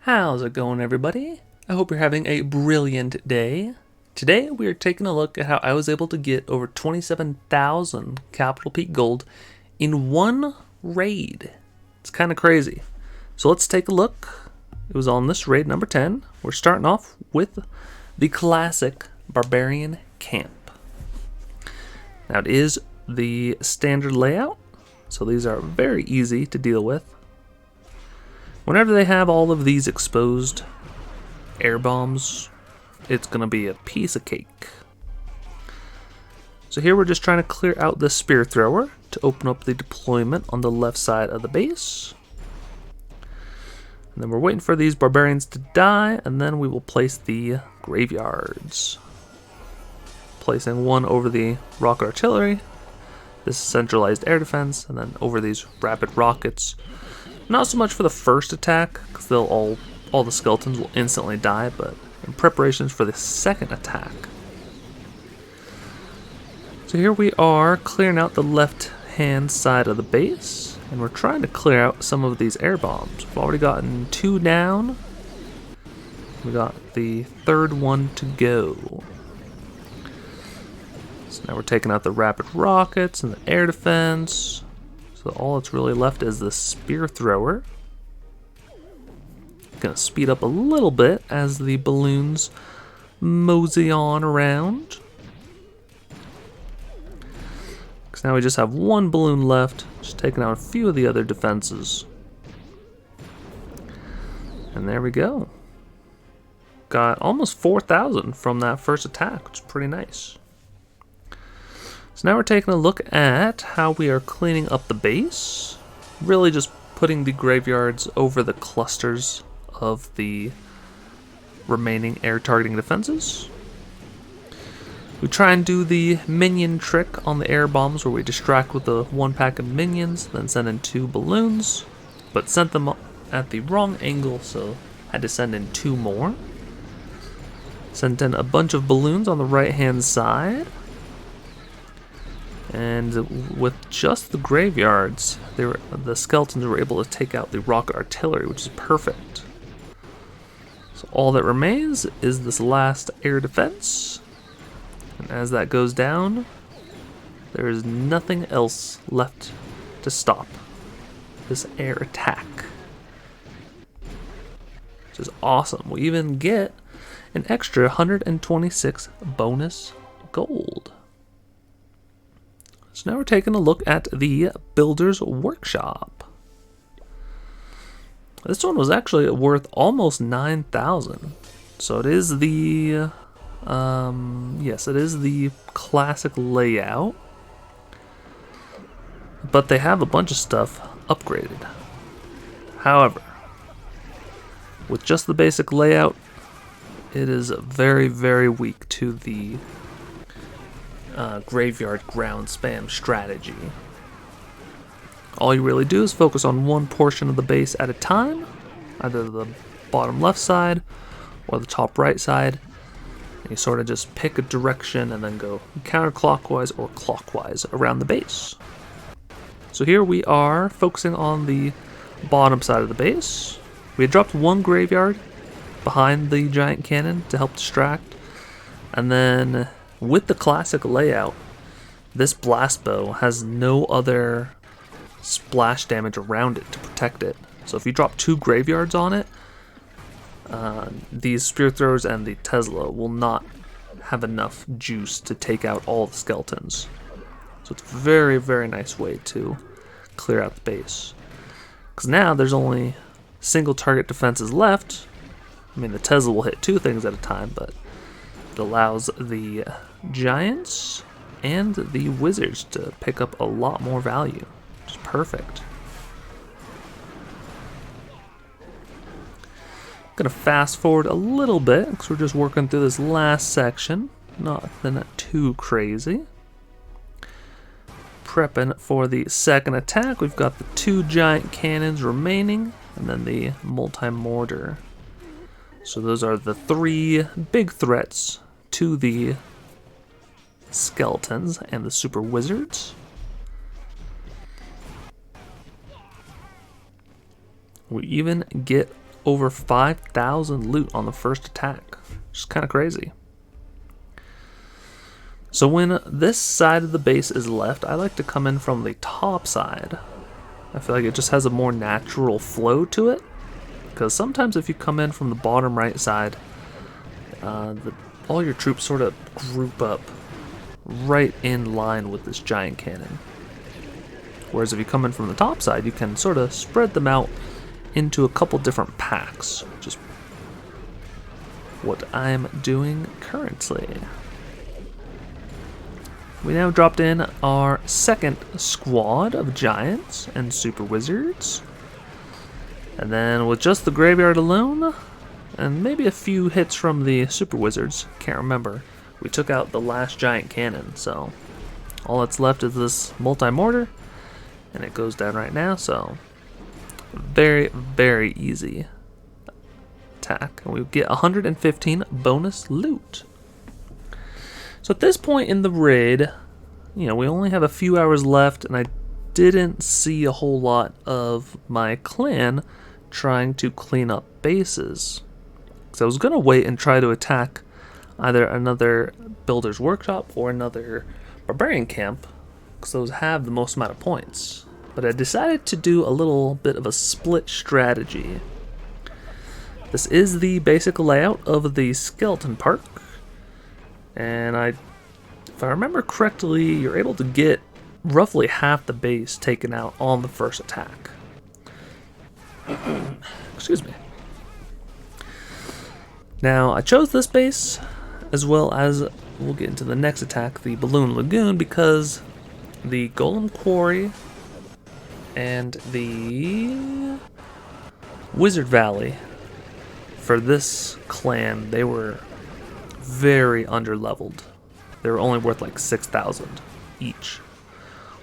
How's it going, everybody? I hope you're having a brilliant day. Today we are taking a look at how I was able to get over 27,000 Capital Peak Gold in one raid. It's kind of crazy. So let's take a look. It was on this raid number 10. We're starting off with the classic Barbarian camp. Now it is the standard layout, so these are very easy to deal with. Whenever they have all of these exposed air bombs, it's going to be a piece of cake. So here we're just trying to clear out the spear thrower to open up the deployment on the left side of the base. And then we're waiting for these barbarians to die, and then we will place the graveyards. Placing one over the rocket artillery, this centralized air defense, and then over these rapid rockets. Not so much for the first attack, because all the skeletons will instantly die, but in preparations for the second attack. So here we are clearing out the left-hand side of the base, and we're trying to clear out some of these air bombs. We've already gotten 2 down. We got the third one to go. So now we're taking out the rapid rockets and the air defense. So all that's really left is the spear thrower. Gonna speed up a little bit as the balloons mosey on around. Because now we just have one balloon left, just taking out a few of the other defenses. And there we go. Got almost 4,000 from that first attack, which is pretty nice. So now we're taking a look at how we are cleaning up the base. Really just putting the graveyards over the clusters of the remaining air targeting defenses. We try and do the minion trick on the air bombs where we distract with the 1 pack of minions, then send in 2 balloons, but sent them at the wrong angle, so had to send in 2 more. Sent in a bunch of balloons on the right hand side. And with just the graveyards, the skeletons were able to take out the rocket artillery, which is perfect. So all that remains is this last air defense. And as that goes down, there is nothing else left to stop this air attack. Which is awesome. We even get an extra 126 bonus gold. So now we're taking a look at the Builder's Workshop. This one was actually worth almost 9,000. So it is the, yes, it is the classic layout. But they have a bunch of stuff upgraded. However, with just the basic layout, it is very, very weak to the graveyard ground spam strategy. All you really do is focus on one portion of the base at a time, either the bottom left side or the top right side, and you sort of just pick a direction and then go counterclockwise or clockwise around the base. So here we are focusing on the bottom side of the base. We had dropped 1 graveyard behind the giant cannon to help distract, and then with the classic layout, this blast bow has no other splash damage around it to protect it. So if you drop 2 graveyards on it, these spear throwers and the Tesla will not have enough juice to take out all the skeletons. So it's a very, very nice way to clear out the base. Because now there's only single target defenses left. I mean, the Tesla will hit 2 things at a time, but it allows the giants and the wizards to pick up a lot more value, which is perfect. I'm gonna fast forward a little bit because we're just working through this last section. Nothing too crazy. Prepping for the second attack. We've got the 2 giant cannons remaining, and then the multi-mortar. So those are the 3 big threats to the skeletons and the super wizards. We even get over 5,000 loot on the first attack. Which is kind of crazy. So when this side of the base is left, I like to come in from the top side. I feel like it just has a more natural flow to it. Because sometimes if you come in from the bottom right side, all your troops sort of group up right in line with this giant cannon. Whereas if you come in from the top side, you can sort of spread them out into a couple different packs, which is what I'm doing currently. We now dropped in our second squad of giants and super wizards. And then with just the graveyard alone, and maybe a few hits from the super wizards, can't remember, we took out the last giant cannon. So all that's left is this multi-mortar, and it goes down right now, so very, very easy attack. And we get 115 bonus loot. So at this point in the raid, we only have a few hours left, and I didn't see a whole lot of my clan trying to clean up bases. So I was going to wait and try to attack either another builder's workshop or another barbarian camp, because those have the most amount of points. But I decided to do a little bit of a split strategy. This is the basic layout of the skeleton park. And if I remember correctly, you're able to get roughly half the base taken out on the first attack. Excuse me. Now, I chose this base, as well as, we'll get into the next attack, the Balloon Lagoon, because the Golem Quarry and the Wizard Valley, for this clan, they were very underleveled. They were only worth like 6,000 each,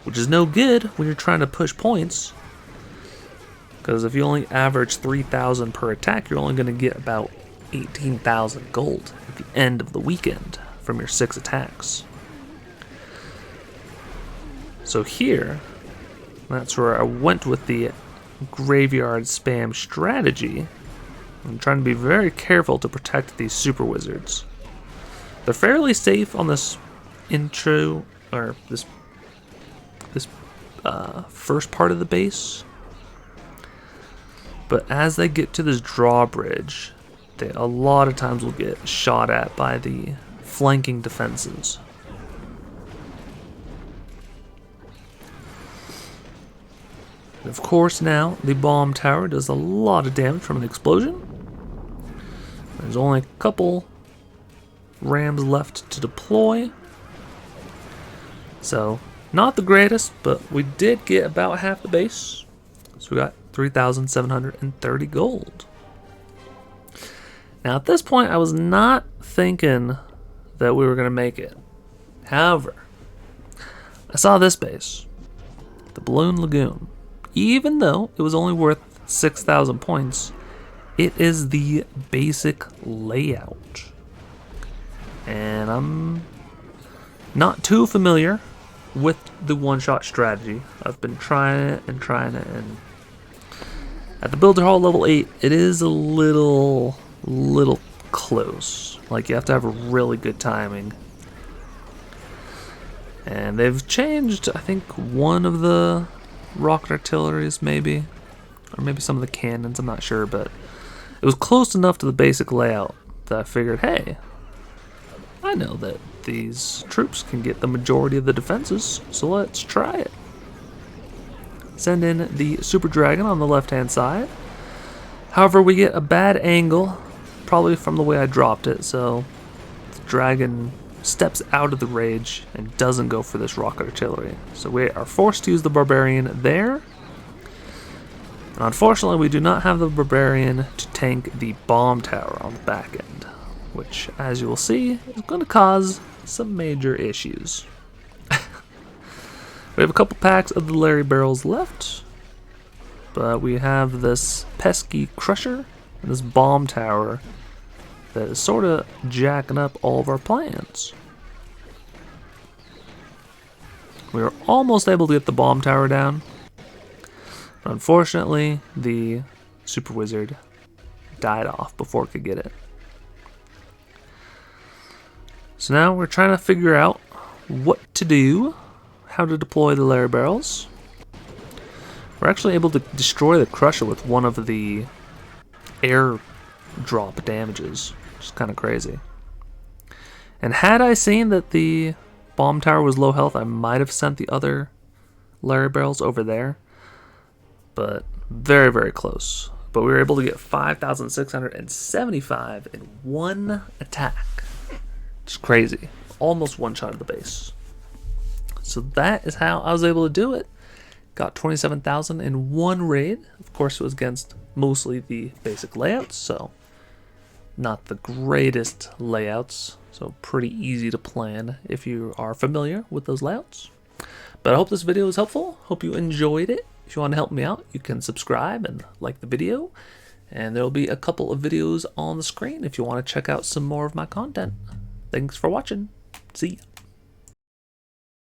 which is no good when you're trying to push points, because if you only average 3,000 per attack, you're only going to get about 18,000 gold at the end of the weekend from your 6 attacks. So here, that's where I went with the graveyard spam strategy. I'm trying to be very careful to protect these super wizards. They're fairly safe on this intro, or this first part of the base. But as they get to this drawbridge, they a lot of times will get shot at by the flanking defenses. And of course now, the bomb tower does a lot of damage from an explosion. There's only a couple rams left to deploy. So, not the greatest, but we did get about half the base. So we got 3,730 gold. Now at this point, I was not thinking that we were going to make it. However, I saw this base, the Balloon Lagoon. Even though it was only worth 6,000 points, it is the basic layout. And I'm not too familiar with the one-shot strategy. I've been trying it, and at the Builder Hall level 8, it is a little close. Like, you have to have a really good timing. And they've changed, I think, one of the rocket artilleries, maybe, or maybe some of the cannons, I'm not sure, but it was close enough to the basic layout that I figured, hey, I know that these troops can get the majority of the defenses, so let's try it. Send in the Super Dragon on the left-hand side. However, we get a bad angle, probably from the way I dropped it, so the dragon steps out of the rage and doesn't go for this rocket artillery. So we are forced to use the Barbarian there. And unfortunately, we do not have the Barbarian to tank the bomb tower on the back end, which, as you will see, is going to cause some major issues. We have a couple packs of the Larry Barrels left, but we have this pesky Crusher and this bomb tower that is sort of jacking up all of our plans. We were almost able to get the bomb tower down. Unfortunately, the Super Wizard died off before it could get it. So now we're trying to figure out what to do, how to deploy the Larry barrels. We're actually able to destroy the Crusher with one of the air drop damages, which is kind of crazy. And had I seen that the bomb tower was low health, I might have sent the other Larry barrels over there, but very, very close. But we were able to get 5,675 in one attack. It's crazy. Almost one shot of the base. So that is how I was able to do it. Got 27,000 in one raid. Of course, it was against mostly the basic layouts, so not the greatest layouts. So pretty easy to plan if you are familiar with those layouts. But I hope this video was helpful. Hope you enjoyed it. If you want to help me out, you can subscribe and like the video. And there will be a couple of videos on the screen if you want to check out some more of my content. Thanks for watching. See ya.